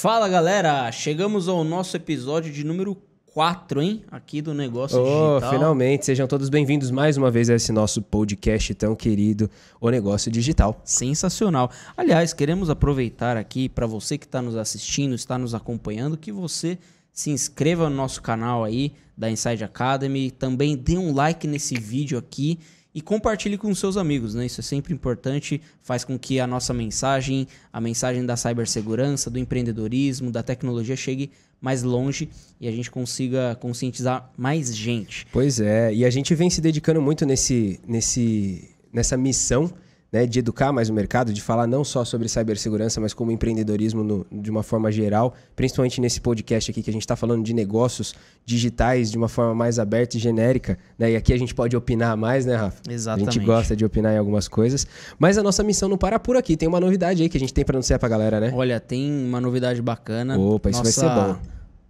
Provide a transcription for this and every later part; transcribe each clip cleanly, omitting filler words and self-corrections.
Fala galera, chegamos ao nosso episódio de número 4, hein? Aqui do Negócio Digital. Finalmente, sejam todos bem-vindos mais uma vez a esse nosso podcast tão querido, O Negócio Digital. Sensacional. Aliás, queremos aproveitar aqui para você que está nos assistindo, está nos acompanhando, que você se inscreva no nosso canal aí da Inside Academy, também dê um like nesse vídeo aqui e compartilhe com seus amigos, né? Isso é sempre importante, faz com que a nossa mensagem, a mensagem da cibersegurança, do empreendedorismo, da tecnologia chegue mais longe e a gente consiga conscientizar mais gente. Pois é, e a gente vem se dedicando muito nessa missão, né, de educar mais o mercado, de falar não só sobre cibersegurança, mas como empreendedorismo de uma forma geral, principalmente nesse podcast aqui que a gente está falando de negócios digitais de uma forma mais aberta e genérica, né? E aqui a gente pode opinar mais, né, Rafa? Exatamente. A gente gosta de opinar em algumas coisas, mas a nossa missão não para por aqui, tem uma novidade aí que a gente tem para anunciar para a galera, né? Olha, tem uma novidade bacana. Opa, isso vai ser bom.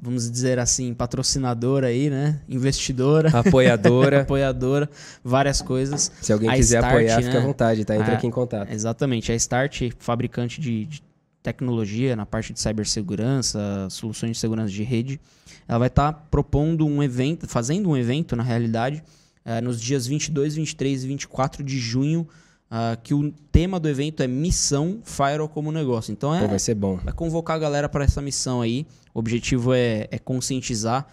Vamos dizer assim, patrocinadora aí, né? Investidora. Apoiadora. Apoiadora, várias coisas. Se alguém quiser apoiar, fica à vontade, tá? Entra aqui em contato. Exatamente. A Start, fabricante de tecnologia na parte de cibersegurança, soluções de segurança de rede, ela vai estar propondo um evento, fazendo um evento, na realidade, nos dias 22, 23 e 24 de junho, que o tema do evento é Missão Firewall como Negócio. Então vai ser bom. Vai convocar a galera para essa missão aí. O objetivo é conscientizar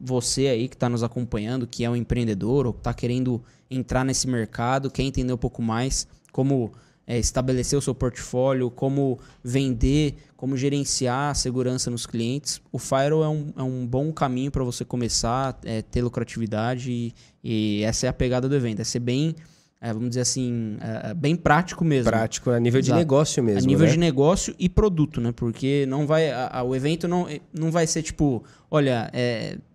você aí que está nos acompanhando, que é um empreendedor ou que está querendo entrar nesse mercado, quer entender um pouco mais como estabelecer o seu portfólio, como vender, como gerenciar a segurança nos clientes. O Firewall é um bom caminho para você começar, ter lucratividade e essa é a pegada do evento. É ser bem... vamos dizer assim, bem prático mesmo. Prático, a nível de negócio mesmo, a nível né? de negócio e produto, né? Porque não vai, o evento não vai ser tipo, olha,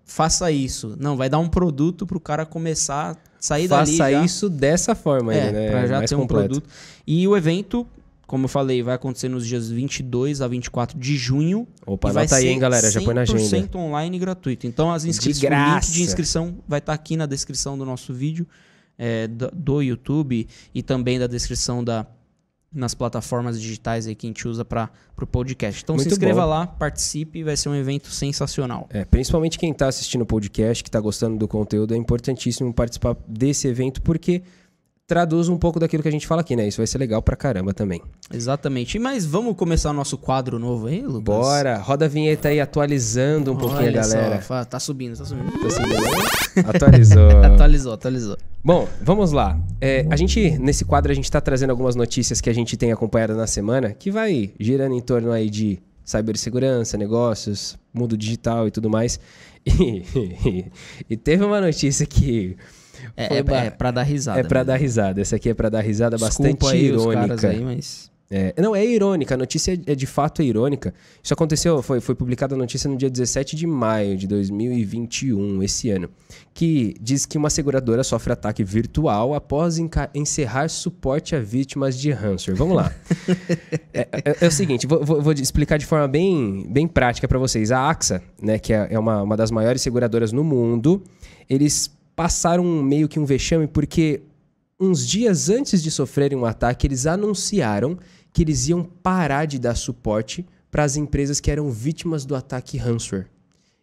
faça isso. Não, vai dar um produto para o cara começar a sair dali. Faça isso dessa forma aí, né? Para já mais ter completo. Um produto. E o evento, como eu falei, vai acontecer nos dias 22 a 24 de junho. Opa, anota aí, hein, galera? Já põe na agenda. 100% online e gratuito. Então, as inscrições, o link de inscrição vai estar aqui na descrição do nosso vídeo. Do YouTube e também da descrição nas plataformas digitais aí que a gente usa para o podcast. Então Muito se inscreva bom. lá, participe, vai ser um evento sensacional. Principalmente quem está assistindo o podcast, que está gostando do conteúdo, é importantíssimo participar desse evento porque traduz um pouco daquilo que a gente fala aqui, né? Isso vai ser legal pra caramba também. Exatamente. Mas vamos começar o nosso quadro novo aí, Lucas? Bora! Roda a vinheta aí, atualizando um pouquinho a galera. Só, tá subindo. Tá subindo? Atualizou. Bom, vamos lá. Nesse quadro, a gente tá trazendo algumas notícias que a gente tem acompanhado na semana, que vai girando em torno aí de cibersegurança, negócios, mundo digital e tudo mais. E teve uma notícia que... É pra dar risada. É pra dar risada. Essa aqui é pra dar risada. Desculpa bastante aí irônica. Os caras aí, mas... Não, é irônica. A notícia de fato é irônica. Isso aconteceu, foi publicada a notícia no dia 17 de maio de 2021, esse ano, que diz que uma seguradora sofre ataque virtual após encerrar suporte a vítimas de ransomware. Vamos lá. É o seguinte, vou explicar de forma bem prática para vocês. A AXA, né, que é uma das maiores seguradoras no mundo, eles passaram meio que um vexame porque uns dias antes de sofrerem um ataque, eles anunciaram que eles iam parar de dar suporte para as empresas que eram vítimas do ataque ransomware.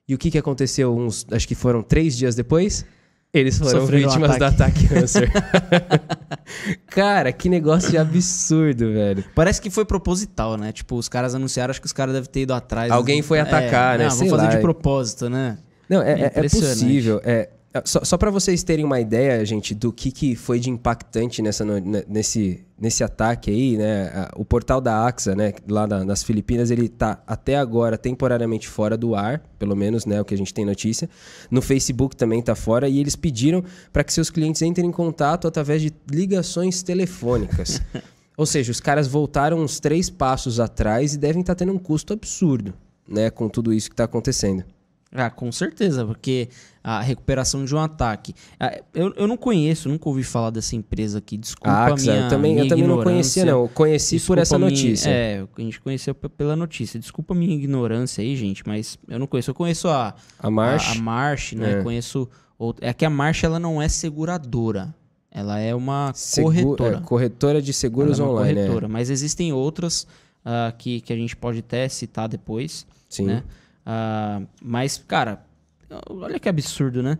E o que aconteceu acho que foram 3 dias depois? Eles foram vítimas do ataque ransomware. Cara, que negócio absurdo, velho. Parece que foi proposital, né? Tipo, os caras anunciaram, acho que os caras devem ter ido atrás. Alguém foi atacar, né? Vamos fazer de propósito, né? Não, é possível. Só para vocês terem uma ideia, gente, do que foi de impactante nesse ataque aí, né? O portal da AXA, né, lá nas Filipinas, ele tá até agora temporariamente fora do ar, pelo menos, né, o que a gente tem notícia. No Facebook também tá fora e eles pediram para que seus clientes entrem em contato através de ligações telefônicas. Ou seja, os caras voltaram uns 3 passos atrás e devem estar tendo um custo absurdo, né, com tudo isso que tá acontecendo. Com certeza, porque a recuperação de um ataque... Eu não conheço, nunca ouvi falar dessa empresa aqui. Desculpa a AXA, minha eu também não conhecia, não. Eu conheci por essa notícia. A gente conheceu pela notícia. Desculpa a minha ignorância aí, gente, mas eu não conheço. Eu conheço a Marsh, né? Conheço... que a Marsh, ela não é seguradora. Ela é uma corretora. Corretora de seguros online. Corretora, mas existem outras que a gente pode até citar depois. Sim. Né? Mas, cara, olha que absurdo, né?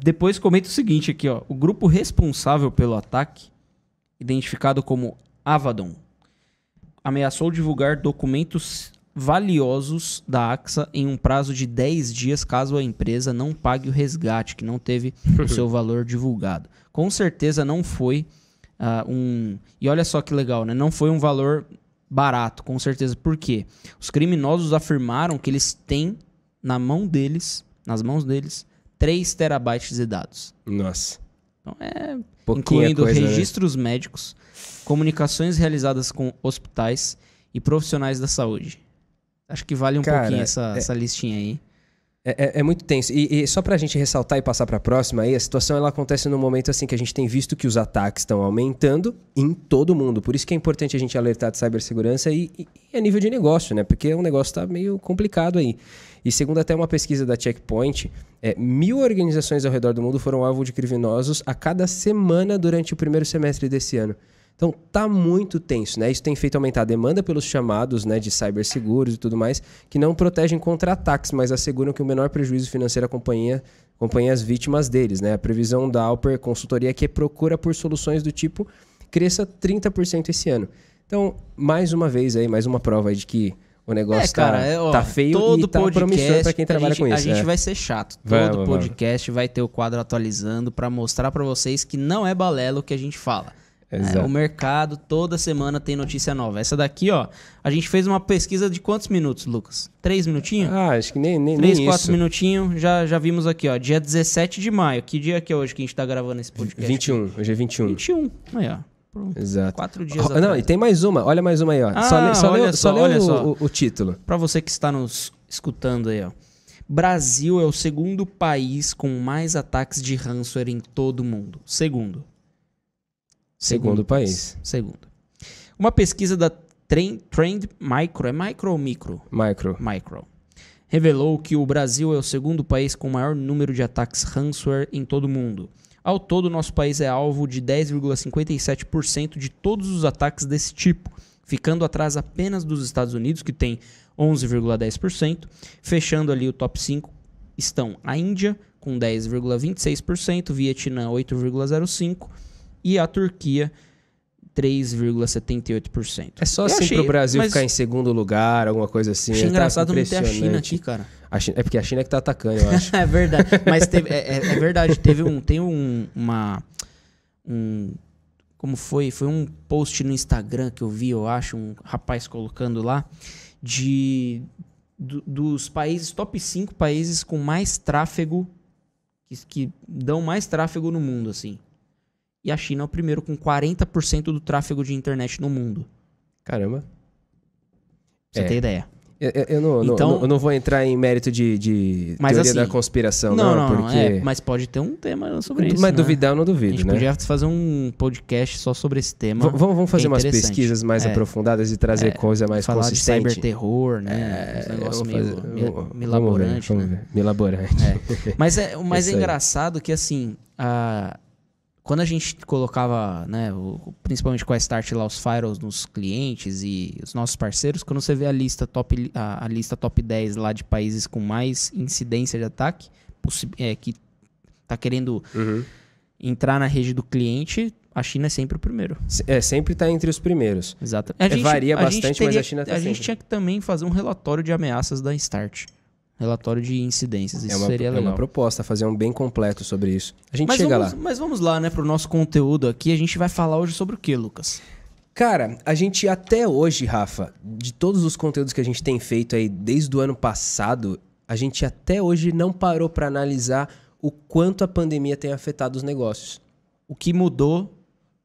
Depois comenta o seguinte aqui, ó. O grupo responsável pelo ataque, identificado como Avadon, ameaçou divulgar documentos valiosos da AXA em um prazo de 10 dias caso a empresa não pague o resgate, que não teve o seu valor divulgado. Com certeza não foi E olha só que legal, né? Não foi um valor barato, com certeza. Por quê? Os criminosos afirmaram que eles têm nas mãos deles, 3 terabytes de dados. Nossa. Então é... Pouquinha incluindo coisa, registros médicos, comunicações realizadas com hospitais e profissionais da saúde. Acho que vale um pouquinho essa listinha aí. É muito tenso. E só pra gente ressaltar e passar pra próxima aí, a situação ela acontece num momento assim que a gente tem visto que os ataques estão aumentando em todo mundo. Por isso que é importante a gente alertar de cibersegurança e a nível de negócio, né? Porque o negócio tá meio complicado aí. E segundo até uma pesquisa da Checkpoint, 1.000 organizações ao redor do mundo foram alvo de criminosos a cada semana durante o primeiro semestre desse ano. Então tá muito tenso, né? Isso tem feito aumentar a demanda pelos chamados, né, de ciberseguros e tudo mais, que não protegem contra ataques, mas asseguram que o menor prejuízo financeiro acompanha as vítimas deles, né? A previsão da Alper Consultoria que procura por soluções do tipo cresça 30% esse ano. Então, mais uma vez aí, mais uma prova aí de que o negócio tá feio e tá promissor para quem trabalha com isso. A gente vai ser chato. Todo podcast vai ter o quadro atualizando para mostrar para vocês que não é balela o que a gente fala. O mercado toda semana tem notícia nova. Essa daqui, ó, a gente fez uma pesquisa de quantos minutos, Lucas? 3 minutinhos? Acho que nem 3, isso. 4 minutinhos, já vimos aqui, ó, dia 17 de maio. Que dia que é hoje que a gente tá gravando esse podcast? 21, hoje é 21. 21, aí, ó. Pronto. Exato. 4 dias atrás. Não, e tem mais uma, olha mais uma aí, ó. Só lê o título. Pra você que está nos escutando aí, ó. Brasil é o segundo país com mais ataques de ransomware em todo o mundo. Segundo país. Uma pesquisa da Trend Micro, é micro ou micro? Micro. Revelou que o Brasil é o segundo país com o maior número de ataques ransomware em todo o mundo. Ao todo, nosso país é alvo de 10,57% de todos os ataques desse tipo, ficando atrás apenas dos Estados Unidos, que tem 11,10%. Fechando ali o top 5 estão a Índia, com 10,26%, Vietnã, 8,05%, e a Turquia, 3,78%. É só assim pro Brasil ficar em segundo lugar, alguma coisa assim. Achei engraçado não ter a China aqui, cara. É porque a China é que tá atacando, eu acho. É verdade. Mas é verdade. Como foi? Foi um post no Instagram que eu vi, eu acho, um rapaz colocando lá, dos países, top 5 países com mais tráfego, que dão mais tráfego no mundo, assim. E a China é o primeiro com 40% do tráfego de internet no mundo. Caramba. Você tem ideia? Eu não vou entrar em mérito de teoria assim, da conspiração, porque... mas pode ter um tema sobre isso, mas duvidar eu não duvido, a gente podia fazer um podcast só sobre esse tema. Vamos fazer umas pesquisas mais aprofundadas e trazer coisa mais falar consistente. Falar de cyberterror, né? Um negócio meio milaborante, né? Milaborante. Mas é engraçado que, assim... Quando a gente colocava, né, principalmente com a Start lá, os firewalls nos clientes e os nossos parceiros, quando você vê a lista top 10 lá de países com mais incidência de ataque, que tá querendo entrar na rede do cliente, a China é sempre o primeiro. Sempre tá entre os primeiros. Exato. Varia bastante, mas a China tá sempre. A gente tinha que também fazer um relatório de ameaças da Start. Relatório de incidências, isso seria legal. É uma proposta, fazer um bem completo sobre isso. A gente chega lá. Mas vamos lá, né, pro nosso conteúdo aqui. A gente vai falar hoje sobre o quê, Lucas? Cara, a gente até hoje, Rafa, de todos os conteúdos que a gente tem feito aí desde o ano passado, a gente até hoje não parou para analisar o quanto a pandemia tem afetado os negócios. O que mudou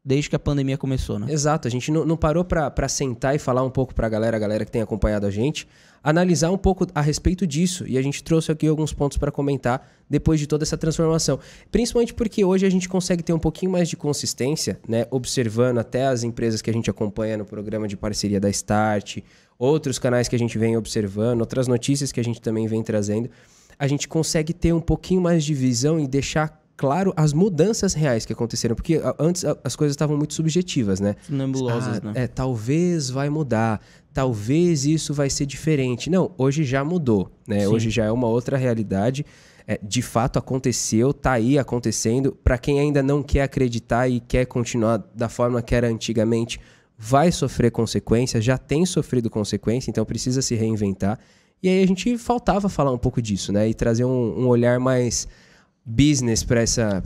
desde que a pandemia começou, né? Exato, a gente não parou para sentar e falar um pouco pra galera que tem acompanhado a gente, analisar um pouco a respeito disso. E a gente trouxe aqui alguns pontos para comentar depois de toda essa transformação. Principalmente porque hoje a gente consegue ter um pouquinho mais de consistência, né? Observando até as empresas que a gente acompanha no programa de parceria da Start, outros canais que a gente vem observando, outras notícias que a gente também vem trazendo. A gente consegue ter um pouquinho mais de visão e deixar claro as mudanças reais que aconteceram. Porque antes as coisas estavam muito subjetivas, né? Nebulosas, né? Talvez vai mudar, talvez isso vai ser diferente. Não, hoje já mudou, né? Sim. Hoje já é uma outra realidade. De fato aconteceu, tá aí acontecendo. Para quem ainda não quer acreditar e quer continuar da forma que era antigamente, vai sofrer consequências, já tem sofrido consequência, então precisa se reinventar. E aí a gente faltava falar um pouco disso, né? E trazer um olhar mais business para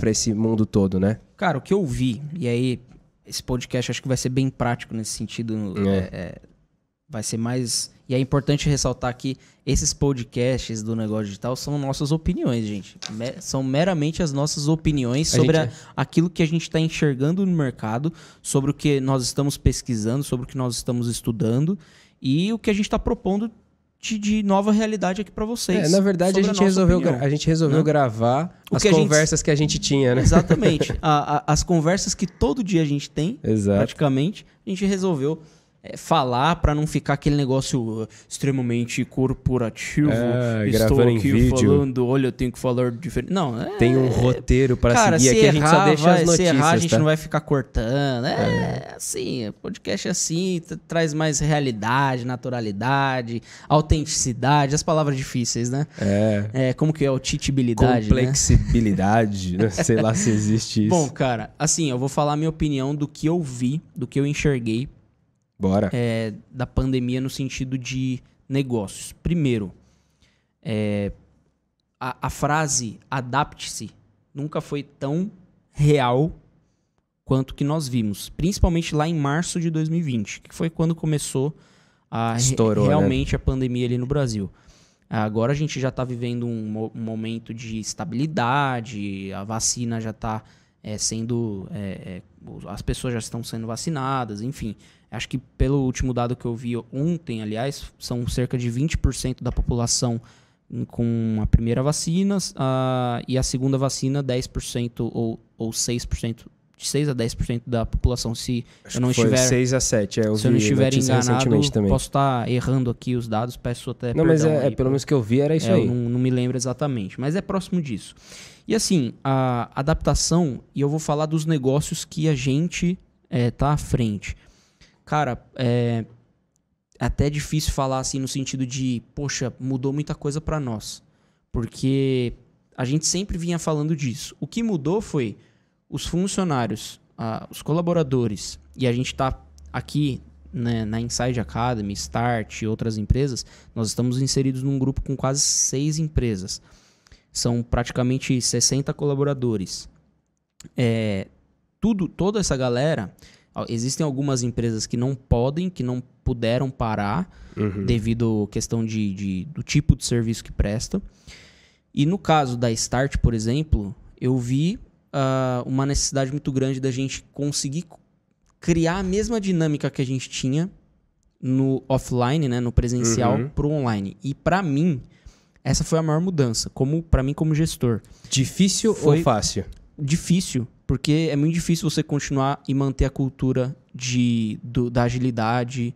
esse mundo todo, né? Cara, o que eu vi, e aí esse podcast acho que vai ser bem prático nesse sentido, vai ser mais... E é importante ressaltar que esses podcasts do negócio digital são nossas opiniões, gente. São meramente as nossas opiniões sobre aquilo que a gente está enxergando no mercado, sobre o que nós estamos pesquisando, sobre o que nós estamos estudando e o que a gente está propondo de nova realidade aqui para vocês. Na verdade, a gente resolveu gravar as conversas que a gente tinha, né? Exatamente. As conversas que todo dia a gente tem, praticamente, a gente resolveu falar para não ficar aquele negócio extremamente corporativo. Estou aqui em vídeo. Falando, olha, eu tenho que falar diferente. Não, tem um roteiro para seguir aqui, a gente só deixa as notícias. Se errar, a gente não vai ficar cortando. Assim, podcast é assim, traz mais realidade, naturalidade, autenticidade, as palavras difíceis, né? Como que é autentibilidade, complexibilidade, né? Sei lá se existe isso. Bom, cara, assim, eu vou falar a minha opinião do que eu vi, do que eu enxerguei. Bora. Da pandemia no sentido de negócios. Primeiro, a frase adapte-se nunca foi tão real quanto que nós vimos. Principalmente lá em março de 2020, que foi quando começou realmente a pandemia ali no Brasil. Agora a gente já está vivendo um momento de estabilidade, a vacina já está sendo... as pessoas já estão sendo vacinadas, enfim... Acho que pelo último dado que eu vi ontem, aliás, são cerca de 20% da população com a primeira vacina e a segunda vacina 10% ou 6%, de 6 a 10% da população. Se eu não estiver 6 a 7, se eu não estiver enganado, posso estar errando aqui os dados, peço até perdão. Não, mas pelo menos que eu vi era isso aí. Eu não me lembro exatamente, mas é próximo disso. E assim, a adaptação, e eu vou falar dos negócios que a gente tá à frente. Cara, é até difícil falar assim no sentido de, poxa, mudou muita coisa para nós. Porque a gente sempre vinha falando disso. O que mudou foi os funcionários, os colaboradores, e a gente tá aqui, né, na Inside Academy, Start e outras empresas, nós estamos inseridos num grupo com quase 6 empresas. São praticamente 60 colaboradores. Toda essa galera... Existem algumas empresas que não puderam parar devido à questão do tipo de serviço que presta. E no caso da Start, por exemplo, eu vi uma necessidade muito grande da gente conseguir criar a mesma dinâmica que a gente tinha no offline, né, no presencial, para o online. E para mim, essa foi a maior mudança, para mim como gestor. Difícil ou fácil? Difícil. Porque é muito difícil você continuar e manter a cultura da agilidade,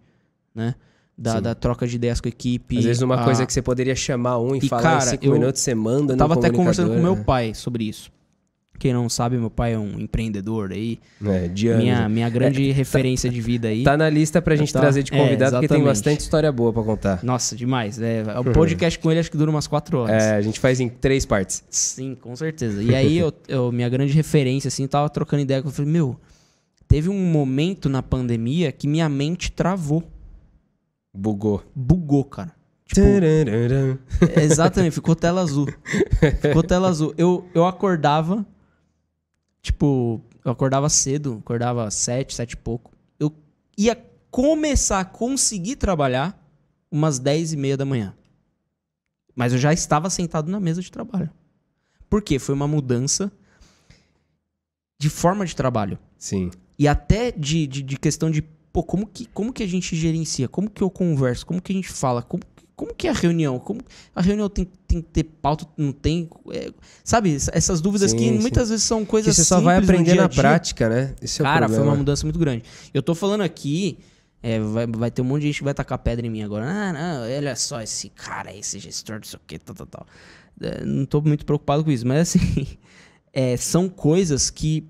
né? Da troca de ideias com a equipe. Às vezes uma coisa que você poderia chamar e falar cara, em 5 minutos, você manda no comunicador. Eu tava até conversando com meu pai sobre isso. Quem não sabe, meu pai é um empreendedor aí. De anos. Minha grande referência de vida aí. Tá na lista pra gente trazer de convidado, porque tem bastante história boa pra contar. Nossa, demais. O podcast com ele acho que dura umas 4 horas. A gente faz em 3 partes. Sim, com certeza. E aí, minha grande referência, assim, tava trocando ideia. Eu falei, teve um momento na pandemia que minha mente travou. Bugou, cara. Tipo, exatamente, ficou tela azul. Eu acordava... Tipo, eu acordava cedo, acordava 7 e pouco. Eu ia começar a conseguir trabalhar umas 10:30 da manhã. Mas eu já estava sentado na mesa de trabalho. Por quê? Foi uma mudança de forma de trabalho. Sim. E até de questão de, como que a gente gerencia? Como que eu converso? Como que a gente fala? Como que é a reunião? A reunião tem que ter pauta, não tem... sabe, essas dúvidas que muitas vezes são coisas simples. Você só vai aprender na prática, né? Esse é o problema. Cara, foi uma mudança muito grande. Eu tô falando aqui, vai ter um monte de gente que vai tacar pedra em mim agora. Não, olha só esse cara, esse gestor, não sei o que, tal. Não tô muito preocupado com isso, mas assim... são coisas que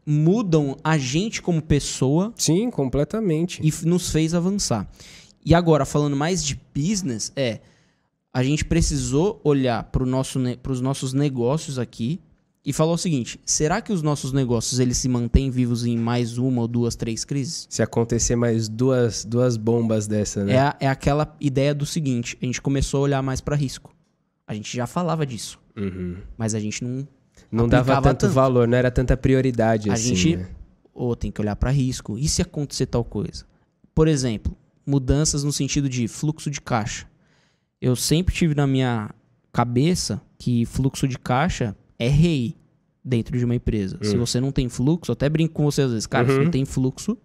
mudam a gente como pessoa. Sim, completamente. E nos fez avançar. E agora, falando mais de business, a gente precisou olhar para os nossos negócios aqui e falar o seguinte: será que os nossos negócios eles se mantêm vivos em mais uma ou duas, 3 crises? Se acontecer mais duas bombas dessa, né? É aquela ideia do seguinte: a gente começou a olhar mais para risco. A gente já falava disso, mas a gente não dava tanto valor, não era tanta prioridade a assim. gente né? tem que olhar para risco. E se acontecer tal coisa? Por exemplo, mudanças no sentido de fluxo de caixa. Eu sempre tive na minha cabeça que fluxo de caixa é rei dentro de uma empresa. Se você não tem fluxo, eu até brinco com você às vezes, cara, se não tem fluxo,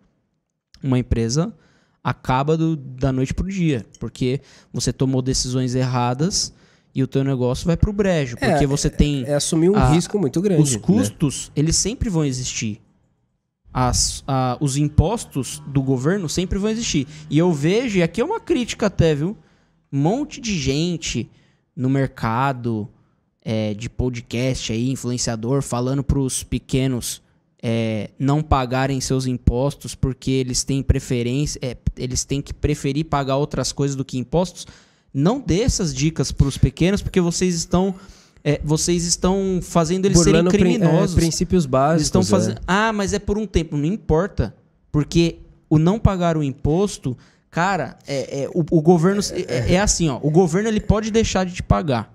uma empresa acaba da noite pro dia, porque você tomou decisões erradas e o teu negócio vai pro brejo, porque você tem... É assumir um risco muito grande. Os custos, eles sempre vão existir. Os impostos do governo sempre vão existir. E eu vejo, e aqui é uma crítica até, viu? Um monte de gente no mercado de podcast aí, influenciador, falando pros pequenos não pagarem seus impostos porque eles têm preferência, eles têm que preferir pagar outras coisas do que impostos. Não dê essas dicas pros pequenos, porque vocês estão fazendo eles serem criminosos. Princípios básicos. Eles estão fazendo... mas é por um tempo. Não importa. Porque o não pagar o imposto, cara, o governo... É assim, ó. O governo ele pode deixar de te pagar.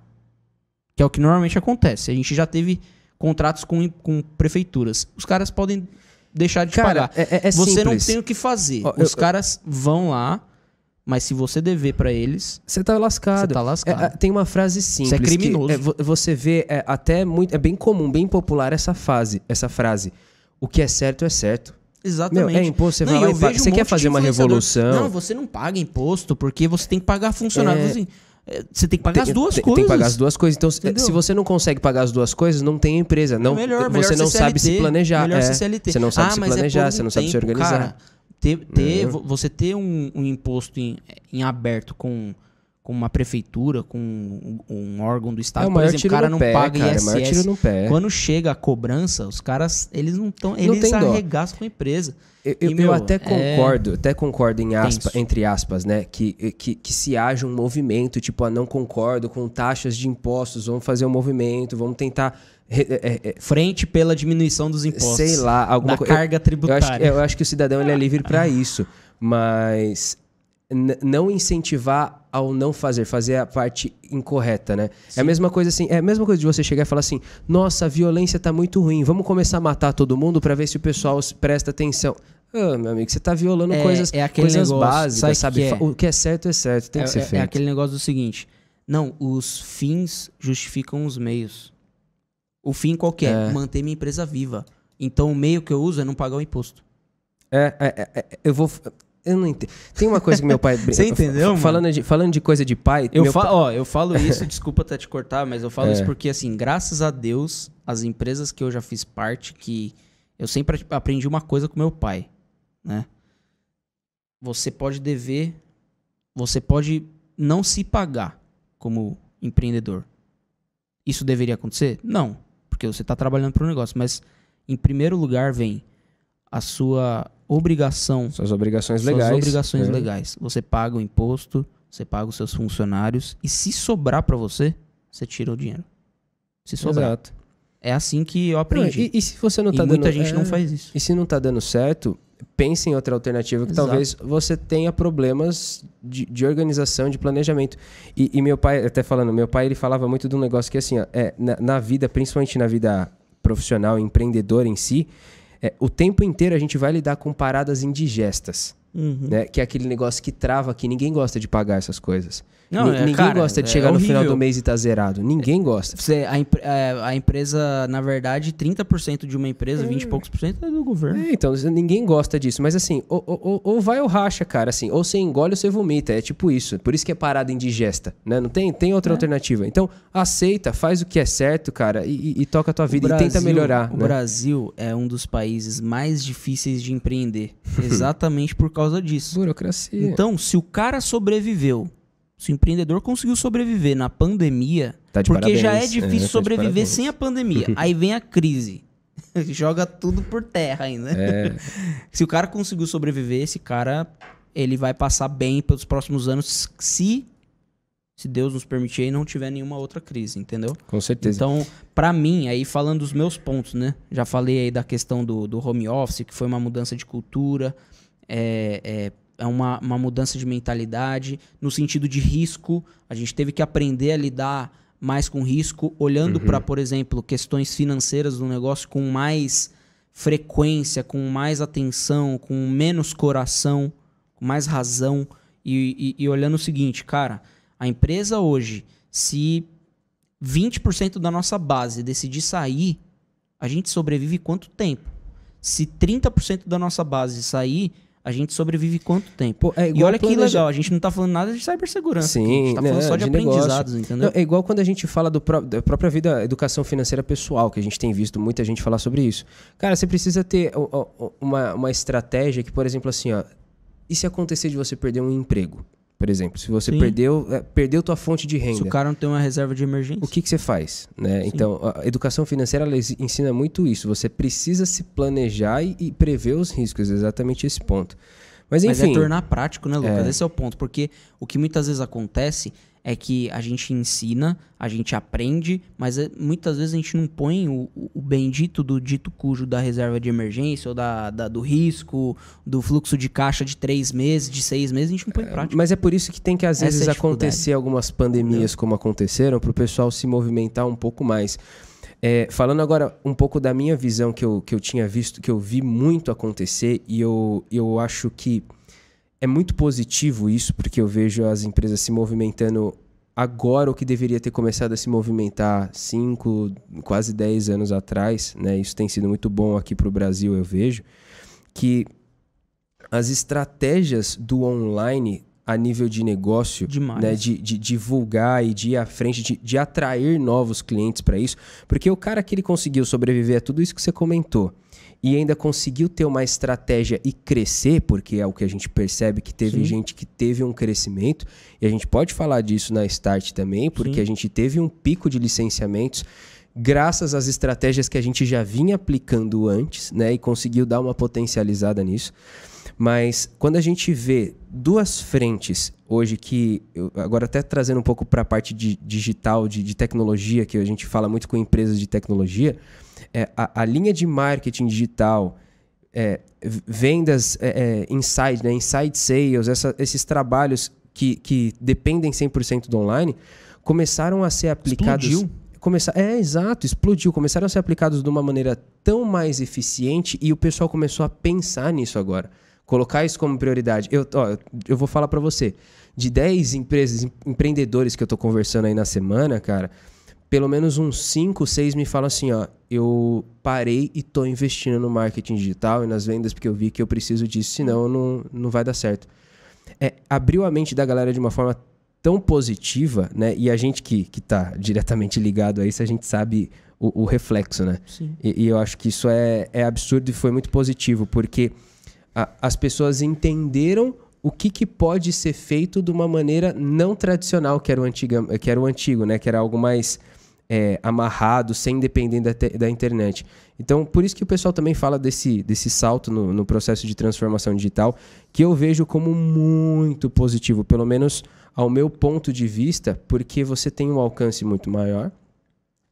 Que é o que normalmente acontece. A gente já teve contratos com prefeituras. Os caras podem deixar de te pagar. Você simples. não tem o que fazer. Os caras vão lá, mas se você dever pra eles... Você tá lascado. Você tá lascado. Tem uma frase simples. Isso é criminoso. Você vê até muito... É bem comum, bem popular essa frase. O que é certo é certo. Exatamente. É imposto, você vai lá e paga. Você quer fazer uma revolução? Não, você não paga imposto porque você tem que pagar funcionário. Assim, você tem que pagar as duas coisas. Tem que pagar as duas coisas. Então, se você não consegue pagar as duas coisas, não tem empresa. Não, você não sabe se planejar. Melhor ser CLT. Você não sabe se planejar, você não sabe se organizar. Cara, você ter um imposto em aberto com uma prefeitura, com um órgão do Estado, por exemplo, o cara não paga ISS. Quando chega a cobrança, os caras, eles não estão... Eles arregaçam com a empresa. Eu até concordo entre aspas, né? Que se haja um movimento, tipo, não concordo com taxas de impostos, vamos fazer um movimento, vamos tentar... Frente pela diminuição dos impostos. Sei lá, alguma coisa. Carga tributária. Eu acho que o cidadão ele é livre para isso, mas não incentivar ao não fazer a parte incorreta, né? Sim. É a mesma coisa assim, é a mesma coisa de você chegar e falar assim: nossa, a violência tá muito ruim, vamos começar a matar todo mundo para ver se o pessoal presta atenção. Meu amigo, você tá violando coisas negócio, básicas, sabe? O que é certo, tem que ser feito. É aquele negócio do seguinte: não, os fins justificam os meios. O fim qual que é? Manter minha empresa viva. Então o meio que eu uso é não pagar o imposto. Eu não entendo. Tem uma coisa que meu pai... Você entendeu, falando de coisa de pai... Eu falo isso, desculpa até te cortar, mas eu falo isso porque, assim, graças a Deus, as empresas que eu já fiz parte, que eu sempre aprendi uma coisa com meu pai, né? Você pode dever, você pode não se pagar como empreendedor. Isso deveria acontecer? Não, porque você está trabalhando para um negócio, mas em primeiro lugar vem a sua obrigação. Suas obrigações legais. Suas obrigações legais. Você paga o imposto, você paga os seus funcionários e se sobrar para você, você tira o dinheiro. Se sobrar. Exato. É assim que eu aprendi. E se você não tá dando... muita gente não faz isso. E se não tá dando certo, pense em outra alternativa que talvez você tenha problemas de organização, de planejamento. E meu pai, até falando, meu pai ele falava muito de um negócio que assim, ó, na vida, principalmente na vida profissional, empreendedora em si, o tempo inteiro a gente vai lidar com paradas indigestas. Né? Que é aquele negócio que trava, que ninguém gosta de pagar essas coisas. Ninguém gosta de chegar no final do mês e tá zerado. Ninguém gosta. A empresa, na verdade, 30% de uma empresa, 20 e poucos por cento é do governo. Então, ninguém gosta disso. Mas assim, ou vai ou racha, cara. Assim, ou você engole ou você vomita. É tipo isso. Por isso que é parada indigesta. Né? Não tem outra alternativa. Então, aceita, faz o que é certo, cara, e toca a tua vida e tenta melhorar. O Brasil é um dos países mais difíceis de empreender. Exatamente por causa disso. Burocracia. Então, se o cara sobreviveu, se o empreendedor conseguiu sobreviver na pandemia, Tá de Porque parabéns. já é difícil tá de sobreviver parabéns. sem a pandemia. Aí vem a crise. Joga tudo por terra ainda. Se o cara conseguiu sobreviver, esse cara, ele vai passar bem pelos próximos anos se Deus nos permitir e não tiver nenhuma outra crise, entendeu? Com certeza. Então, pra mim, aí falando dos meus pontos, né? Já falei aí da questão do home office, que foi uma mudança de cultura, é uma mudança de mentalidade, no sentido de risco. A gente teve que aprender a lidar mais com risco, olhando para, por exemplo, questões financeiras do negócio com mais frequência, com mais atenção, com menos coração, com mais razão, e olhando o seguinte, cara, a empresa hoje, se 20% da nossa base decidir sair, a gente sobrevive quanto tempo? Se 30% da nossa base sair, a gente sobrevive quanto tempo? Pô, e olha que legal, a gente não tá falando nada de cibersegurança. Sim, aqui, a gente tá falando só de aprendizados, negócio. entendeu? Não, é igual quando a gente fala da própria vida, educação financeira pessoal, que a gente tem visto muita gente falar sobre isso. Cara, você precisa ter uma estratégia que, por exemplo, assim, ó, e se acontecer de você perder um emprego? Por exemplo, se você perdeu tua fonte de renda. Se o cara não tem uma reserva de emergência. O que você faz? Né? Então, a educação financeira ela ensina muito isso. Você precisa se planejar e prever os riscos. Exatamente esse ponto. Mas enfim. Mas é tornar prático, né, Lucas? Esse é o ponto. Porque o que muitas vezes acontece é que a gente ensina, a gente aprende, mas muitas vezes a gente não põe o bendito do dito cujo da reserva de emergência ou do risco, do fluxo de caixa de 3 meses, de 6 meses, a gente não põe em prática. Mas é por isso que tem que, às vezes, acontecer algumas pandemias como aconteceram, para o pessoal se movimentar um pouco mais. Falando agora um pouco da minha visão que eu tinha visto, que eu vi muito acontecer, e eu acho que é muito positivo isso, porque eu vejo as empresas se movimentando agora o que deveria ter começado a se movimentar 5, quase 10 anos atrás, né? Isso tem sido muito bom aqui para o Brasil, eu vejo, que as estratégias do online a nível de negócio, né, de divulgar e de ir à frente, de atrair novos clientes para isso, porque o cara que ele conseguiu sobreviver a tudo isso que você comentou, e ainda conseguiu ter uma estratégia e crescer, porque é o que a gente percebe que teve gente que teve um crescimento, e a gente pode falar disso na Start também, porque a gente teve um pico de licenciamentos graças às estratégias que a gente já vinha aplicando antes, né, e conseguiu dar uma potencializada nisso. Mas quando a gente vê duas frentes hoje que, agora até trazendo um pouco para a parte de digital, de tecnologia, que a gente fala muito com empresas de tecnologia, a linha de marketing digital, vendas inside, né, inside sales, esses trabalhos que dependem 100% do online, começaram a ser aplicados... Explodiu. Exato, explodiu. Começaram a ser aplicados de uma maneira tão mais eficiente e o pessoal começou a pensar nisso agora. Colocar isso como prioridade. Eu vou falar para você, de 10 empresas, empreendedores que eu tô conversando aí na semana, cara, pelo menos uns 5, 6 me falam assim, ó, eu parei e tô investindo no marketing digital e nas vendas porque eu vi que eu preciso disso, senão não vai dar certo. Abriu a mente da galera de uma forma tão positiva, né? E a gente que tá diretamente ligado a isso, a gente sabe o reflexo, né? Sim. E eu acho que isso é absurdo e foi muito positivo, porque as pessoas entenderam o que pode ser feito de uma maneira não tradicional, que era o antigo, né? Que era algo mais amarrado, sem depender da internet. Então, por isso que o pessoal também fala desse salto no processo de transformação digital, que eu vejo como muito positivo, pelo menos ao meu ponto de vista, porque você tem um alcance muito maior,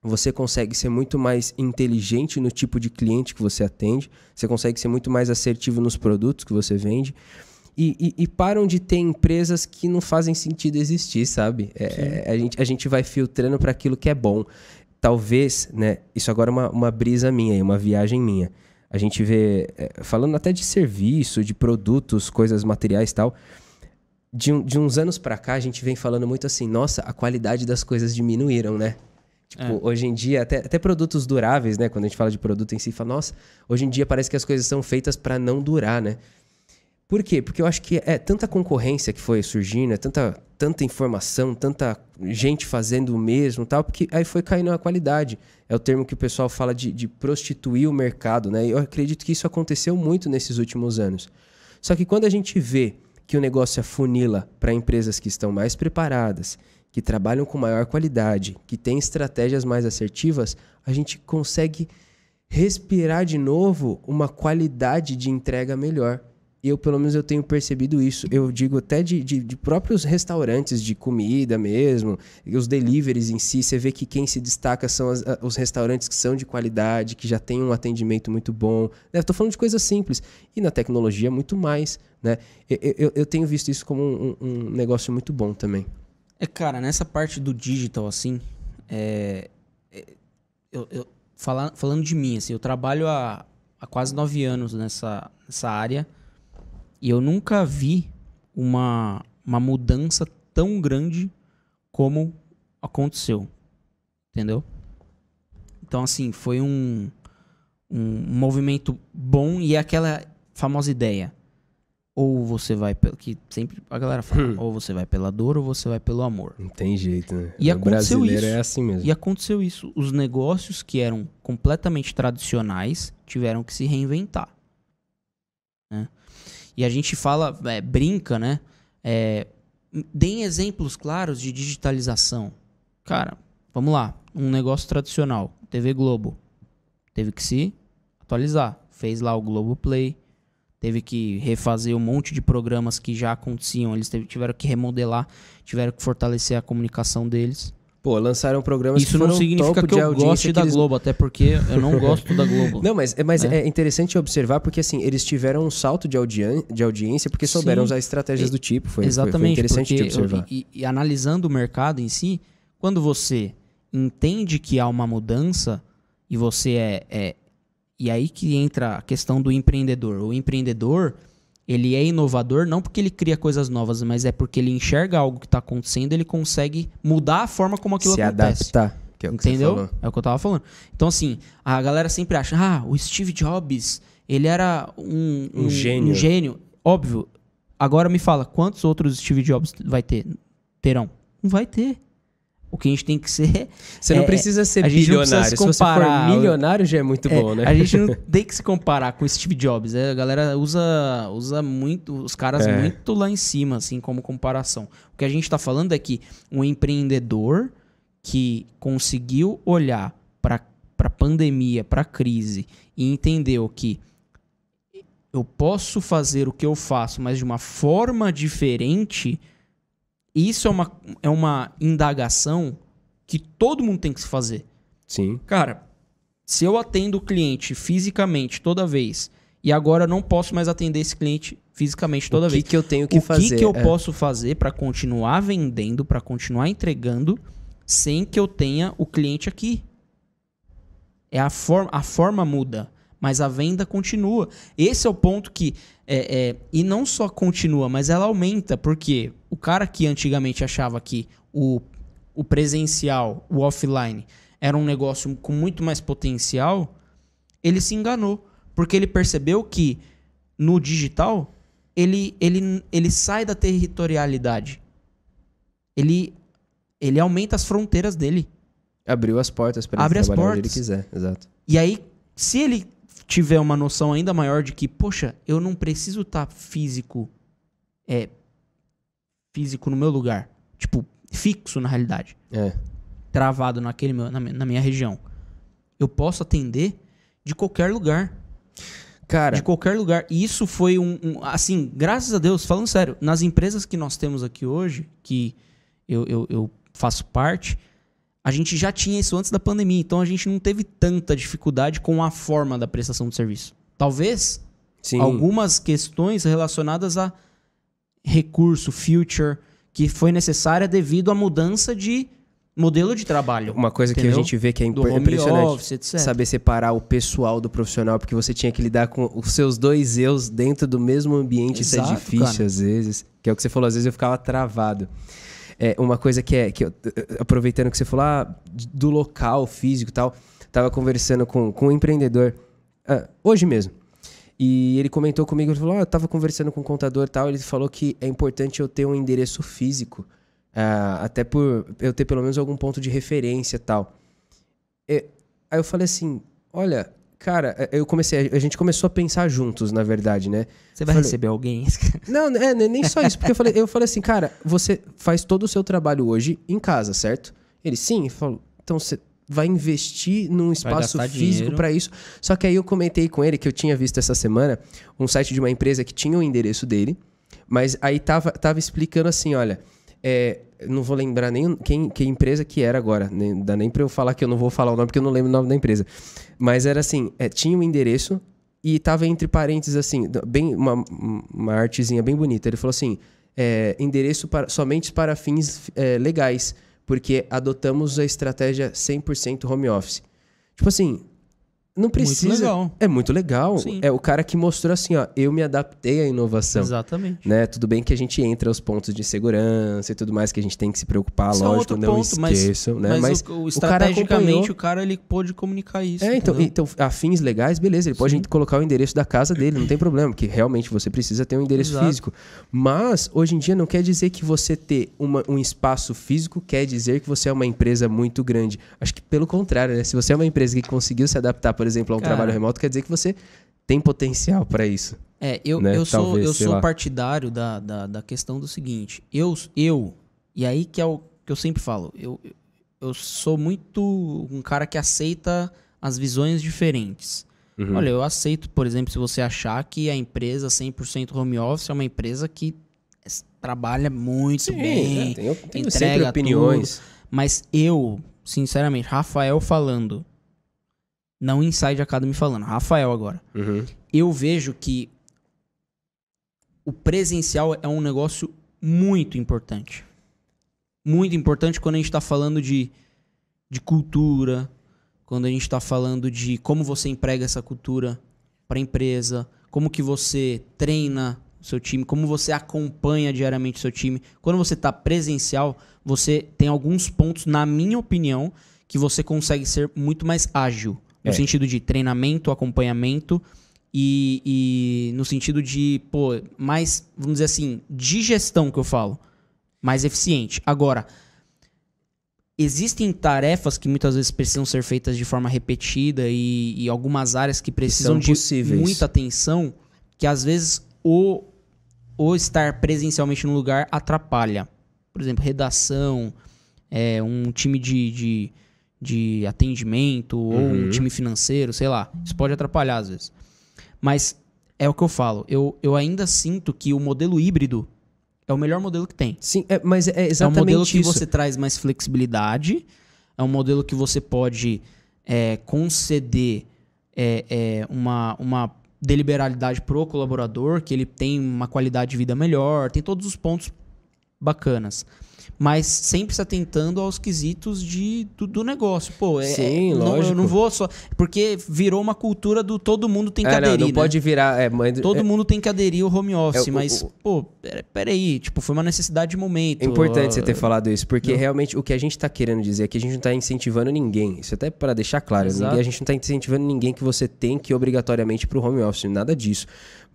você consegue ser muito mais inteligente no tipo de cliente que você atende, você consegue ser muito mais assertivo nos produtos que você vende, e param de ter empresas que não fazem sentido existir, sabe? A gente vai filtrando para aquilo que é bom. Talvez, né? Isso agora é uma brisa minha, uma viagem minha. A gente vê, falando até de serviço, de produtos, coisas materiais e tal, de uns anos para cá a gente vem falando muito assim, nossa, a qualidade das coisas diminuíram, né? Tipo, hoje em dia, até produtos duráveis, né? Quando a gente fala de produto em si, fala, nossa, hoje em dia parece que as coisas são feitas para não durar, né? Por quê? Porque eu acho que é tanta concorrência que foi surgindo, tanta informação, tanta gente fazendo o mesmo e tal, porque aí foi caindo a qualidade. É o termo que o pessoal fala de prostituir o mercado, né? Eu acredito que isso aconteceu muito nesses últimos anos. Só que quando a gente vê que o negócio afunila para empresas que estão mais preparadas, que trabalham com maior qualidade, que têm estratégias mais assertivas, a gente consegue respirar de novo uma qualidade de entrega melhor. Eu, pelo menos, eu tenho percebido isso. Eu digo até de próprios restaurantes de comida mesmo, os deliveries em si. Você vê que quem se destaca são os restaurantes que são de qualidade, que já tem um atendimento muito bom. Estou falando de coisas simples. E na tecnologia, muito mais. Né? Eu tenho visto isso como um negócio muito bom também. Cara, nessa parte do digital, assim, falando de mim, assim, eu trabalho há quase 9 anos nessa área. E eu nunca vi uma mudança tão grande como aconteceu. Entendeu? Então, assim, foi um movimento bom e é aquela famosa ideia. Ou você vai pelo... Que sempre a galera fala. Ou você vai pela dor ou você vai pelo amor. Não tem jeito, né? E o aconteceu brasileiro isso. É assim mesmo. E aconteceu isso. Os negócios que eram completamente tradicionais tiveram que se reinventar. Né? E a gente fala, brinca, né? Deem exemplos claros de digitalização. Cara, vamos lá. Um negócio tradicional, TV Globo, teve que se atualizar. Fez lá o Globoplay, teve que refazer um monte de programas que já aconteciam. Eles tiveram que remodelar, tiveram que fortalecer a comunicação deles. Pô, lançaram programas Isso que foram não significa que eu goste da Globo, até porque eu não gosto da Globo. Não, mas é interessante observar porque assim, eles tiveram um salto de audiência porque souberam usar estratégias do tipo. Foi interessante de observar. E analisando o mercado em si, quando você entende que há uma mudança e você e aí que entra a questão do empreendedor. O empreendedor, ele é inovador não porque ele cria coisas novas, mas é porque ele enxerga algo que está acontecendo, ele consegue mudar a forma como aquilo acontece. Se adaptar, que é o que entendeu? você falou. É o que eu tava falando. Então, assim, a galera sempre acha, o Steve Jobs, ele era um gênio. Um gênio. Óbvio. Agora me fala, quantos outros Steve Jobs terão? Não vai ter. O que a gente tem que ser... Você não precisa ser bilionário. Se você for milionário, já é muito bom, né? A gente não tem que se comparar com o Steve Jobs. A galera usa muito... Os caras muito lá em cima, assim, como comparação. O que a gente tá falando é que um empreendedor que conseguiu olhar para a pandemia, para a crise, e entendeu que eu posso fazer o que eu faço, mas de uma forma diferente... Isso é uma indagação que todo mundo tem que se fazer. Sim. Cara, se eu atendo o cliente fisicamente toda vez e agora eu não posso mais atender esse cliente fisicamente toda vez. O que eu tenho que fazer? O que eu posso fazer para continuar vendendo, para continuar entregando, sem que eu tenha o cliente aqui? A forma muda, mas a venda continua. Esse é o ponto que... e não só continua, mas ela aumenta, porque o cara que antigamente achava que o presencial, o offline, era um negócio com muito mais potencial, ele se enganou. Porque ele percebeu que no digital, ele sai da territorialidade. Ele aumenta as fronteiras dele. Abriu as portas para ele trabalhar onde ele quiser. Exato. E aí, se ele tiver uma noção ainda maior de que, poxa, eu não preciso estar físico no meu lugar. Tipo, fixo na realidade. Travado na minha região. Eu posso atender de qualquer lugar. Cara, de qualquer lugar. E isso foi assim, graças a Deus, falando sério, nas empresas que nós temos aqui hoje, que eu faço parte, a gente já tinha isso antes da pandemia. Então a gente não teve tanta dificuldade com a forma da prestação de serviço. Talvez algumas questões relacionadas a recurso, future, que foi necessária devido à mudança de modelo de trabalho. Uma coisa que a gente vê que é impressionante, office, etc. Saber separar o pessoal do profissional, porque você tinha que lidar com os seus dois eus dentro do mesmo ambiente. Exato, isso é difícil, cara. Às vezes. Que é o que você falou, às vezes eu ficava travado. Uma coisa que eu, aproveitando que você falou do local físico e tal, tava conversando com um empreendedor hoje mesmo. E ele comentou comigo, ele falou, eu tava conversando com um contador e tal, ele falou que é importante eu ter um endereço físico, até por eu ter pelo menos algum ponto de referência e tal. Aí eu falei assim, olha, Cara, a gente começou a pensar juntos, na verdade, né? Você vai receber alguém? Não, nem só isso, porque eu falei assim, cara, você faz todo o seu trabalho hoje em casa, certo? Ele, sim, falou, então você vai investir num espaço físico para isso. Só que aí eu comentei com ele que eu tinha visto essa semana um site de uma empresa que tinha o endereço dele, mas aí tava explicando assim, olha, não vou lembrar nem que empresa que era agora, não dá nem pra eu falar que eu não vou falar o nome porque eu não lembro o nome da empresa, mas era assim, tinha um endereço e tava entre parênteses assim, bem, uma artezinha bem bonita, ele falou assim, endereço somente para fins legais, porque adotamos a estratégia 100% home office. Tipo assim, não precisa... Muito legal. É muito legal. Sim. É o cara que mostrou assim, ó, eu me adaptei à inovação. Exatamente. Né? Tudo bem que a gente entra aos pontos de segurança e tudo mais que a gente tem que se preocupar, Isso lógico, não esqueçam. Né? Mas estrategicamente o cara ele pôde comunicar isso. Então, a fins legais, beleza, ele pode colocar o endereço da casa dele, não tem problema, porque realmente você precisa ter um endereço físico. Mas, hoje em dia, não quer dizer que você ter um espaço físico quer dizer que você é uma empresa muito grande. Acho que pelo contrário, né? Se você é uma empresa que conseguiu se adaptar, por exemplo, a um trabalho remoto, quer dizer que você tem potencial para isso. Eu sou partidário da questão do seguinte. E aí que é o que eu sempre falo. Eu sou muito um cara que aceita as visões diferentes. Uhum. Olha, eu aceito, por exemplo, se você achar que a empresa 100% home office é uma empresa que trabalha muito bem, tenho entrega sempre opiniões. Tudo, mas eu, sinceramente, Rafael falando, não Inside Academy falando, Rafael agora. Uhum. Eu vejo que o presencial é um negócio muito importante. Muito importante quando a gente está falando de cultura, quando a gente está falando de como você emprega essa cultura para a empresa, como que você treina o seu time, como você acompanha diariamente o seu time. Quando você está presencial, você tem alguns pontos, na minha opinião, que você consegue ser muito mais ágil. No sentido de treinamento, acompanhamento e no sentido de, mais, vamos dizer assim, de gestão que eu falo. Mais eficiente. Agora, existem tarefas que muitas vezes precisam ser feitas de forma repetida e algumas áreas que precisam de muita atenção que às vezes o estar presencialmente no lugar atrapalha. Por exemplo, redação, um time de atendimento ou um time financeiro, sei lá. Isso pode atrapalhar às vezes. Mas é o que eu falo. Eu ainda sinto que o modelo híbrido é o melhor modelo que tem. Sim, mas é exatamente isso. É um modelo que você traz mais flexibilidade. É um modelo que você pode conceder uma deliberalidade pro colaborador, que ele tem uma qualidade de vida melhor, tem todos os pontos bacanas. Mas sempre se atentando aos quesitos do negócio. Sim, lógico. Eu não vou só... Porque virou uma cultura do todo mundo tem que aderir, não pode virar... todo mundo tem que aderir ao home office, mas, peraí, foi uma necessidade de momento. É importante você ter falado isso, porque realmente o que a gente tá querendo dizer é que a gente não tá incentivando ninguém. Isso até para deixar claro, a gente não tá incentivando ninguém que você tem que obrigatoriamente ir pro home office, nada disso.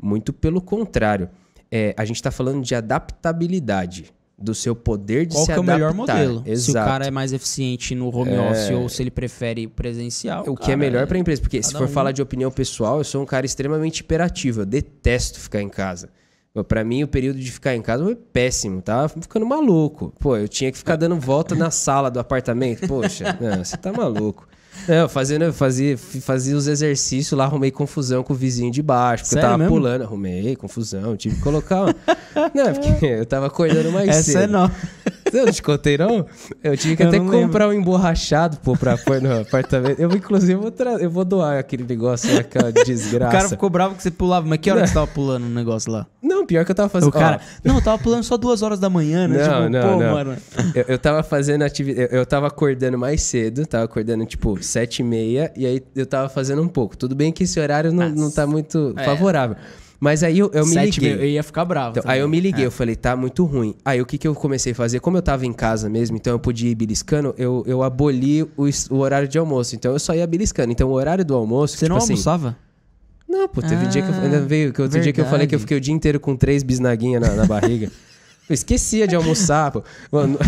Muito pelo contrário. A gente tá falando de adaptabilidade. Do seu poder de se adaptar. Qual que é o melhor modelo? Exato. Se o cara é mais eficiente no home office ou se ele prefere presencial. O que é melhor para a empresa. Porque se for falar de opinião pessoal, eu sou um cara extremamente hiperativo. Eu detesto ficar em casa. Para mim, o período de ficar em casa foi péssimo. Tava ficando maluco. Eu tinha que ficar dando volta na sala do apartamento. Poxa, você tá maluco. Não, fazia os exercícios lá, arrumei confusão com o vizinho de baixo, porque Sério eu tava mesmo? pulando, arrumei confusão, tive que colocar. Não, porque eu tava acordando mais cedo. Essa não. Eu não te contei, não? Eu tive que até comprar um emborrachado, pra pôr no apartamento. Inclusive, eu vou doar aquele negócio, aquela desgraça. O cara ficou bravo que você pulava, mas que hora que você tava pulando o negócio lá? Não, pior que eu tava fazendo... O cara, eu tava pulando só 2 horas da manhã, né? Não. Mano. Eu tava fazendo atividade... Eu tava acordando mais cedo, tava acordando, 7h30, e aí eu tava fazendo um pouco. Tudo bem que esse horário não tá muito favorável. Mas aí eu me liguei. Eu ia ficar bravo. Então, aí eu me liguei, eu falei, tá muito ruim. Aí o que eu comecei a fazer? Como eu tava em casa mesmo, então eu podia ir beliscando, eu aboli o horário de almoço. Então eu só ia beliscando. Então o horário do almoço... Você não almoçava? Não, teve dia que eu ainda veio, que outro dia que eu falei que eu fiquei o dia inteiro com 3 bisnaguinhas na barriga. Eu esquecia de almoçar, pô. Mano,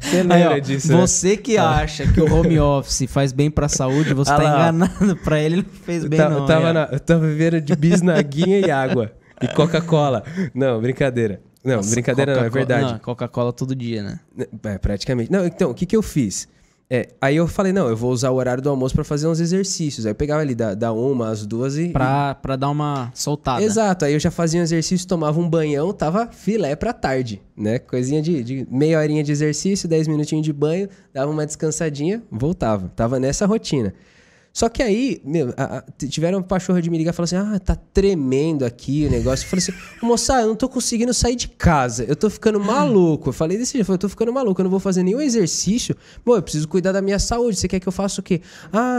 Você Aí, lembra ó, disso, né? você que acha que o home office faz bem pra saúde, você tá enganado. Pra ele não fez bem, não. Eu tava vivendo de bisnaguinha e água. E Coca-Cola. Não, brincadeira. Não, Nossa, brincadeira não, é verdade. Não, Coca-Cola todo dia, né? É, praticamente. Não, então, o que eu fiz? Aí eu falei, não, eu vou usar o horário do almoço pra fazer uns exercícios. Aí eu pegava ali da 1 às 2 e... Pra dar uma soltada. Exato, aí eu já fazia um exercício, tomava um banhão, tava filé pra tarde, né? Coisinha de meia horinha de exercício, 10 minutinhos de banho, dava uma descansadinha, voltava. Tava nessa rotina. Só que aí, meu, tiveram uma pachorra de me ligar e falar assim, tá tremendo aqui o negócio. Eu falei assim, moça, eu não tô conseguindo sair de casa, eu tô ficando maluco. Eu falei desse jeito, eu tô ficando maluco, eu não vou fazer nenhum exercício. Bom, eu preciso cuidar da minha saúde, você quer que eu faça o quê?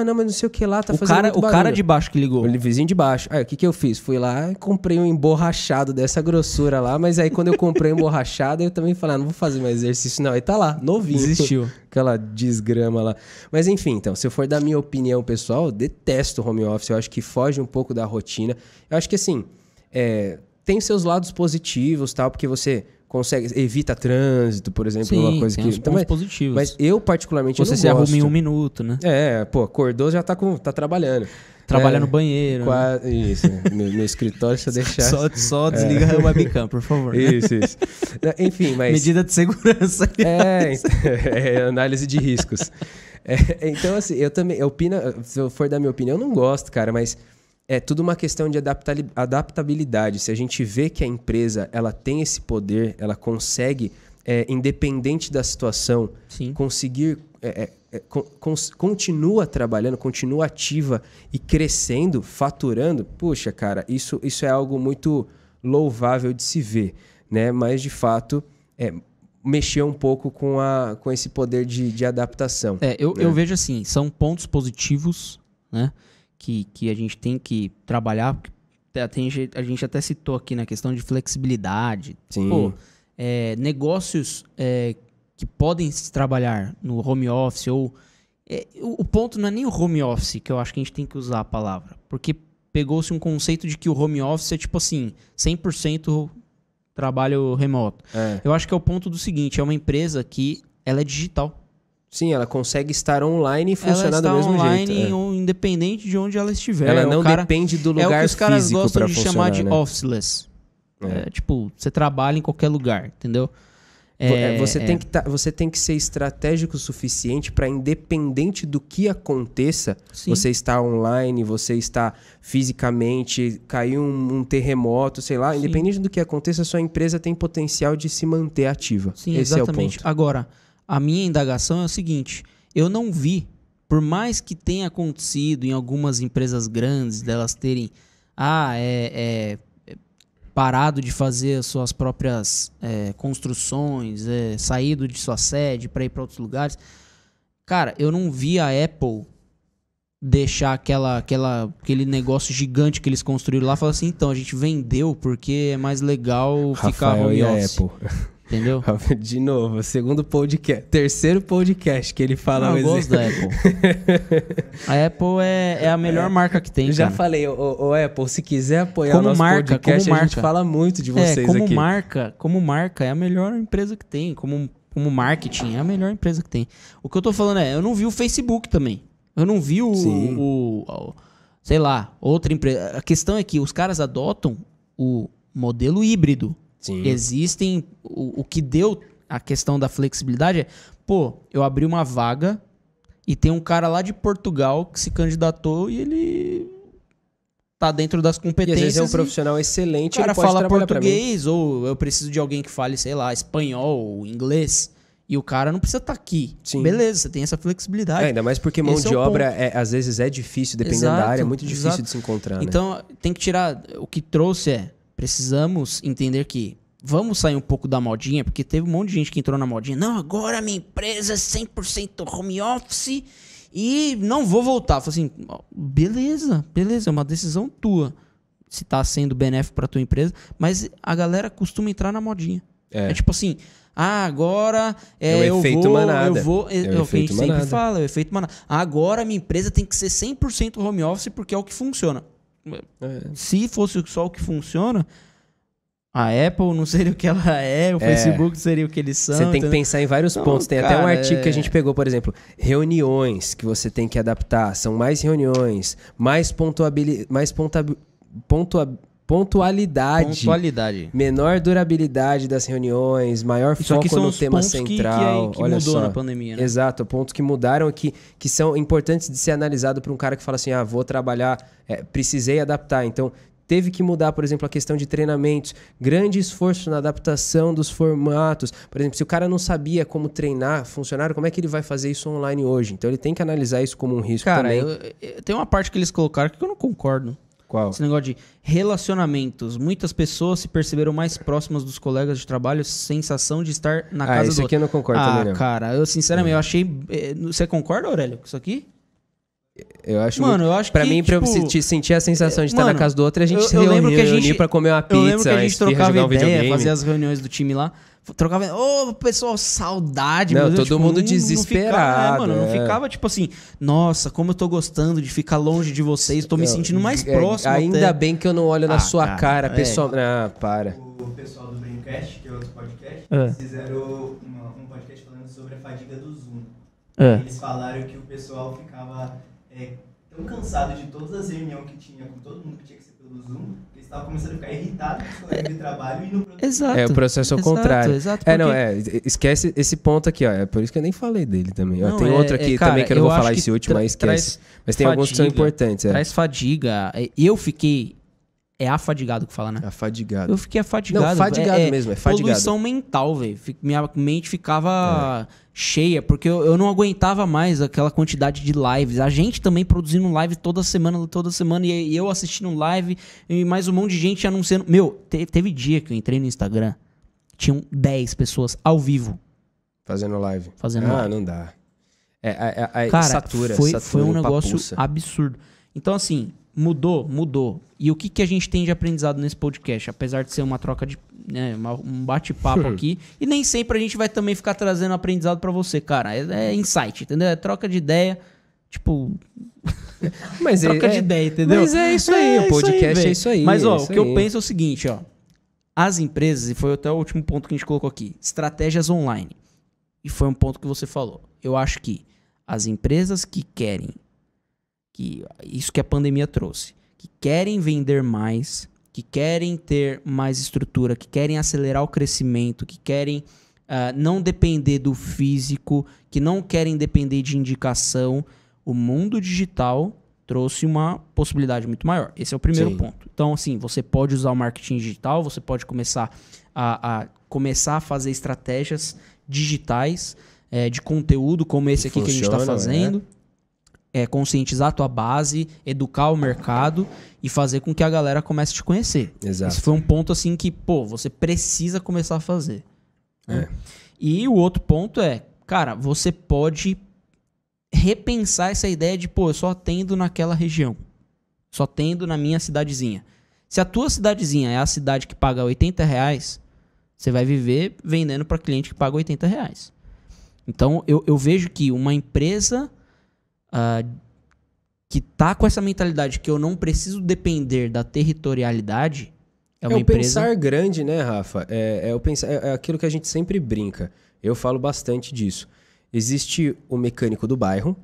Não, mas não sei o que lá, tá fazendo muito barulho. O cara de baixo que ligou. O vizinho de baixo. Aí, o que eu fiz? Fui lá e comprei um emborrachado dessa grossura lá, mas aí quando eu comprei um emborrachado, eu também falei, não vou fazer mais exercício não. Aí tá lá, novinho. Desistiu. Aquela desgrama lá. Mas enfim, então, se eu for dar minha opinião pessoal, eu detesto o home office. Eu acho que foge um pouco da rotina. Eu acho que assim, tem seus lados positivos, tal, porque você consegue, evita trânsito, por exemplo. Sim, uma coisa tem que uns pontos positivos. Mas eu particularmente você não se gosto. arruma em 1 minuto, né? Acordou, já tá trabalhando. Trabalha no banheiro. Né? Isso, no escritório, se eu deixar... Só desliga a webcam, por favor. Isso. Enfim, mas... Medida de segurança. Análise de riscos. Então, assim, eu também... se eu for dar minha opinião, eu não gosto, cara, mas é tudo uma questão de adaptabilidade. Se a gente vê que a empresa ela tem esse poder, ela consegue, independente da situação, Sim. conseguir... continua trabalhando, continua ativa e crescendo, faturando, puxa, cara, isso é algo muito louvável de se ver, né? Mas, de fato, mexer um pouco com esse poder de adaptação. Eu vejo assim, são pontos positivos, né? Que a gente tem que trabalhar. A gente até citou aqui na questão de flexibilidade. Sim. Pô, negócios... que podem se trabalhar no home office ou... o ponto não é nem o home office, que eu acho que a gente tem que usar a palavra. Porque pegou-se um conceito de que o home office é tipo assim, 100% trabalho remoto. Eu acho que é o ponto do seguinte, é uma empresa que ela é digital. Sim, ela consegue estar online e funcionar do mesmo jeito. Ela está online independente de onde ela estiver. Ela não depende do lugar físico para funcionar. É o que os caras gostam de chamar de officeless. Tipo, você trabalha em qualquer lugar, entendeu? Você tem que ser estratégico o suficiente para, independente do que aconteça, Sim. você está online, você está fisicamente, caiu um terremoto, sei lá, Sim. independente do que aconteça, a sua empresa tem potencial de se manter ativa. Sim, Esse exatamente. É o ponto. Agora, a minha indagação é o seguinte, eu não vi, por mais que tenha acontecido em algumas empresas grandes, delas terem, parado de fazer as suas próprias construções, saído de sua sede para ir para outros lugares. Cara, eu não vi a Apple deixar aquele negócio gigante que eles construíram lá e falar assim, então, a gente vendeu porque é mais legal ficar home office. Apple. Entendeu? De novo, terceiro podcast que ele fala. Eu gosto da Apple. A Apple é a melhor marca que tem, Já falei, o Apple, se quiser apoiar o nosso podcast, a gente fala muito de vocês aqui. Como marca, é a melhor empresa que tem. Como marketing, é a melhor empresa que tem. O que eu tô falando eu não vi o Facebook também. Eu não vi sei lá, outra empresa. A questão é que os caras adotam o modelo híbrido. Sim. Existem... O que deu a questão da flexibilidade eu abri uma vaga e tem um cara lá de Portugal que se candidatou e ele tá dentro das competências. E às vezes é um profissional excelente, o cara ele pode fala português ou eu preciso de alguém que fale, sei lá, espanhol, inglês. E o cara não precisa estar aqui. Sim. Beleza, você tem essa flexibilidade. Ainda mais porque mão de obra, às vezes, é difícil, dependendo da área, é muito difícil de se encontrar. Então, tem que tirar... O que trouxe precisamos entender que vamos sair um pouco da modinha, porque teve um monte de gente que entrou na modinha. Não, agora minha empresa é 100% home office e não vou voltar. Falei assim, beleza, é uma decisão tua. Se tá sendo benéfico pra tua empresa, mas a galera costuma entrar na modinha. É tipo assim... agora o efeito manada. É o que a gente sempre fala, é o efeito manada. Agora minha empresa tem que ser 100% home office porque é o que funciona. Se fosse só o que funciona, A Apple não seria o que ela é, o Facebook seria o que eles são. Você tem que pensar em vários pontos. Tem até um artigo que a gente pegou, por exemplo, reuniões que você tem que adaptar. São mais reuniões, mais pontualidade, menor durabilidade das reuniões, maior foco no tema central. Que mudou só na pandemia, né? Exato, pontos que mudaram que são importantes de ser analisado para um cara que fala assim, vou trabalhar, precisei adaptar. Então, teve que mudar, por exemplo, a questão de treinamentos, grande esforço na adaptação dos formatos. Por exemplo, se o cara não sabia como treinar funcionário, como é que ele vai fazer isso online hoje? Então, ele tem que analisar isso como um risco também. Tem uma parte que eles colocaram que eu não concordo. Qual? Esse negócio de relacionamentos. Muitas pessoas se perceberam mais próximas dos colegas de trabalho, sensação de estar na casa do outro. Isso aqui eu não concordo também, não. Cara, eu sinceramente, eu achei... Você concorda, Aurélio, com isso aqui? Eu acho eu acho pra que, mim, pra eu sentir a sensação de estar na casa do outro, a gente se reunir pra comer uma pizza, eu lembro que a gente trocava ideia, fazia as reuniões do time lá, trocava, pessoal, saudade. Não, todo mundo desesperado. Não ficava tipo assim, nossa, como eu tô gostando de ficar longe de vocês, tô me sentindo mais próximo. Ainda bem que eu não olho na sua cara, pessoal. Para. O pessoal do Braincast, que é outro podcast, eles fizeram um podcast falando sobre a fadiga do Zoom. Eles falaram que o pessoal ficava tão cansado de todas as reuniões que tinha com todo mundo que tinha que ser pelo Zoom, que eles estavam começando a ficar irritados com os colegas de trabalho e no produto. Exato. O processo ao contrário. Exato, esquece esse ponto aqui, ó. É por isso que eu nem falei dele também. Tem outro aqui também que eu não vou falar esse último, mas esquece. Mas tem alguns que são importantes. Traz fadiga. Eu fiquei... É afadigado que fala, né? Afadigado. Eu fiquei afadigado. Não, fadigado mesmo, é fadigado. Poluição mental, velho. Minha mente ficava cheia, porque eu não aguentava mais aquela quantidade de lives. A gente também produzindo live toda semana, e eu assistindo live, e mais um monte de gente anunciando. Teve dia que eu entrei no Instagram, tinham 10 pessoas ao vivo. Fazendo live. Não dá. Cara, satura, foi um negócio papuça. absurdo. Então, assim... Mudou. E o que a gente tem de aprendizado nesse podcast? Apesar de ser uma troca de... um bate-papo aqui. E nem sempre a gente vai também ficar trazendo aprendizado pra você, cara. É insight, entendeu? É troca de ideia. Tipo... troca de ideia, entendeu? Mas é isso aí. O podcast é isso aí. Mas, o que eu penso é o seguinte, ó. As empresas, e foi até o último ponto que a gente colocou aqui. Estratégias online. E foi um ponto que você falou. Eu acho que as empresas que querem... isso que a pandemia trouxe, que querem vender mais, que querem ter mais estrutura, que querem acelerar o crescimento, que querem não depender do físico, que não querem depender de indicação, o mundo digital trouxe uma possibilidade muito maior. Esse é o primeiro ponto. Então, assim, você pode usar o marketing digital, você pode começar a fazer estratégias digitais de conteúdo, como esse aqui que a gente está fazendo. Conscientizar a tua base, educar o mercado e fazer com que a galera comece a te conhecer. Exato. Esse foi um ponto assim que, você precisa começar a fazer. Né? E o outro ponto cara, você pode repensar essa ideia de, eu só atendo naquela região. Só atendo na minha cidadezinha. Se a tua cidadezinha é a cidade que paga R$80, você vai viver vendendo para cliente que paga R$80. Então, eu vejo que uma empresa... que tá com essa mentalidade que eu não preciso depender da territorialidade é uma empresa... pensar grande, né, Rafa? É aquilo que a gente sempre brinca. Eu falo bastante disso. Existe o mecânico do bairro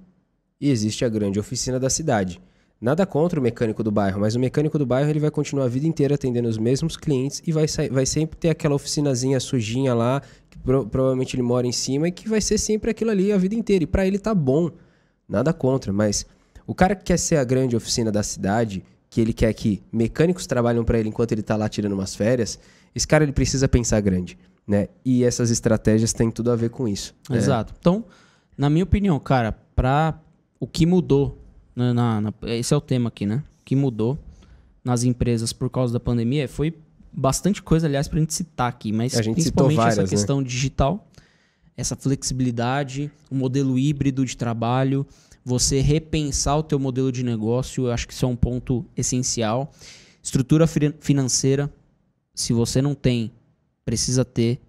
e existe a grande oficina da cidade. Nada contra o mecânico do bairro, mas o mecânico do bairro ele vai continuar a vida inteira atendendo os mesmos clientes e vai sempre ter aquela oficinazinha sujinha lá, que provavelmente ele mora em cima e que vai ser sempre aquilo ali a vida inteira. E para ele tá bom. Nada contra, mas o cara que quer ser a grande oficina da cidade, que ele quer que mecânicos trabalhem para ele enquanto ele tá lá tirando umas férias, esse cara ele precisa pensar grande, né? E essas estratégias têm tudo a ver com isso. Exato. Então, na minha opinião, cara, o que mudou, esse é o tema aqui, né? O que mudou nas empresas por causa da pandemia foi bastante coisa, aliás, pra gente citar aqui, mas a gente principalmente citou várias, essa questão digital, essa flexibilidade, o modelo híbrido de trabalho, você repensar o teu modelo de negócio, eu acho que isso é um ponto essencial. Estrutura financeira, se você não tem, precisa ter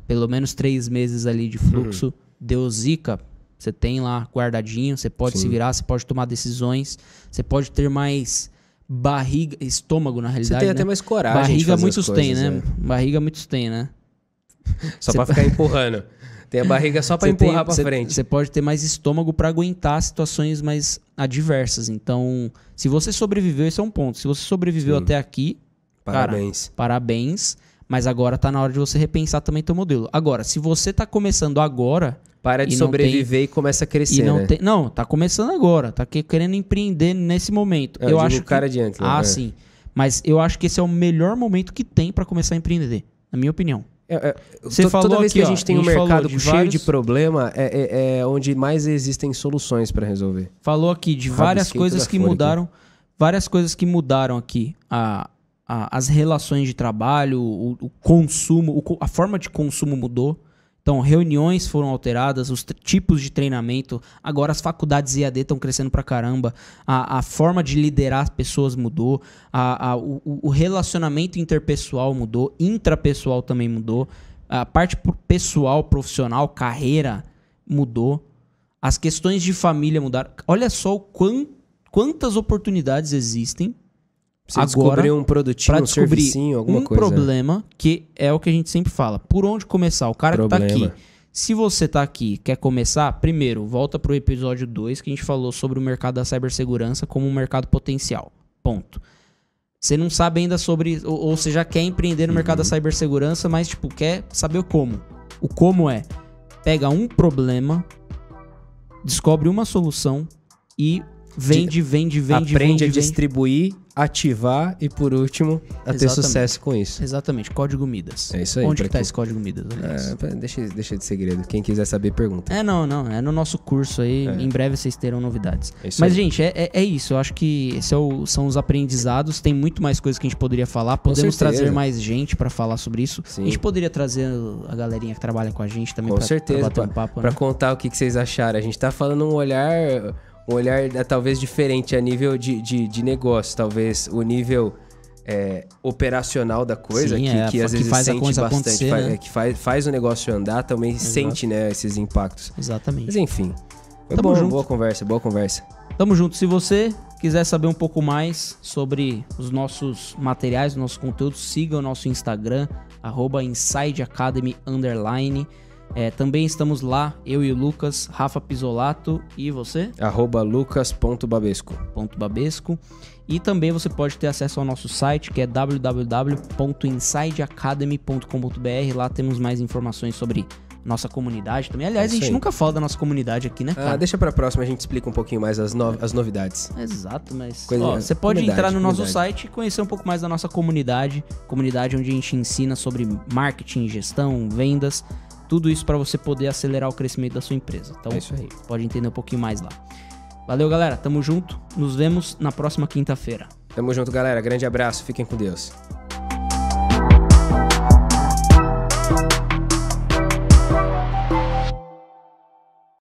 pelo menos 3 meses ali de fluxo. Deu zica, você tem lá guardadinho, você pode se virar, você pode tomar decisões, você pode ter mais estômago na realidade. Você tem até mais coragem. Barriga de muitos coisas, têm, né? Barriga muitos têm, né? Só pra ficar empurrando. Tem a barriga só pra empurrar pra frente. Você pode ter mais estômago pra aguentar situações mais adversas. Então, se você sobreviveu, esse é um ponto. Se você sobreviveu até aqui, parabéns. Cara, parabéns. Mas agora tá na hora de você repensar também teu modelo. Agora, se você tá começando agora... Para de sobreviver e começa a crescer, né? Não, tá começando agora. Tá querendo empreender nesse momento. Eu acho o cara adiante. Né? Sim. Mas eu acho que esse é o melhor momento que tem pra começar a empreender. Na minha opinião. Você falou toda vez que a gente tem um mercado cheio de problema, é onde mais existem soluções para resolver. Falou aqui de várias coisas que mudaram. Várias coisas que mudaram aqui. As relações de trabalho, o consumo, a forma de consumo mudou. Então, reuniões foram alteradas, os tipos de treinamento. Agora as faculdades EAD estão crescendo pra caramba. A forma de liderar as pessoas mudou. O relacionamento interpessoal mudou. Intrapessoal também mudou. A parte pessoal, profissional, carreira mudou. As questões de família mudaram. Olha só quantas oportunidades existem. Você descobrir um produtinho, um servicinho, alguma coisa. Problema, que é o que a gente sempre fala. Por onde começar? O cara que tá aqui. Se você tá aqui quer começar, primeiro, volta pro episódio 2, que a gente falou sobre o mercado da cibersegurança como um mercado potencial. Ponto. Você não sabe ainda sobre... Ou você já quer empreender no mercado da cibersegurança, mas, tipo, quer saber o como. O como é, pega um problema, descobre uma solução e... Vende. Aprende a distribuir, ativar e, por último, a ter sucesso com isso. Exatamente. Código Midas. É isso aí. Onde que tá esse Código Midas? Deixa de segredo. Quem quiser saber, pergunta. Não. É no nosso curso aí. Em breve vocês terão novidades. Mas, aí. Gente, é isso. Eu acho que esses são os aprendizados. Tem muito mais coisas que a gente poderia falar. Podemos trazer mais gente pra falar sobre isso. Sim. A gente poderia trazer a galerinha que trabalha com a gente também pra bater um papo. Pra contar o que vocês acharam. A gente tá falando um olhar talvez diferente a nível de negócio, talvez o nível operacional da coisa. Sim, que às vezes faz sente bastante, né? Que faz o negócio andar, também sente, né, esses impactos. Exatamente. Mas enfim, foi junto. Boa conversa. Tamo junto. Se você quiser saber um pouco mais sobre os nossos materiais, os nossos conteúdos, siga o nosso Instagram, @InsideAcademy_. Também estamos lá, eu e o Lucas, Rafa Pisolato e você? @lucas.babesco. E também você pode ter acesso ao nosso site, que é www.insideacademy.com.br. Lá temos mais informações sobre nossa comunidade também. Aliás, a gente nunca fala da nossa comunidade aqui, né, cara? Deixa pra próxima, a gente explica um pouquinho mais as novidades. Exato, mas você pode entrar no nosso site e conhecer um pouco mais da nossa comunidade. Comunidade onde a gente ensina sobre marketing, gestão, vendas. Tudo isso para você poder acelerar o crescimento da sua empresa. Então, isso aí. Pode entender um pouquinho mais lá. Valeu, galera. Tamo junto. Nos vemos na próxima quinta-feira. Tamo junto, galera. Grande abraço. Fiquem com Deus.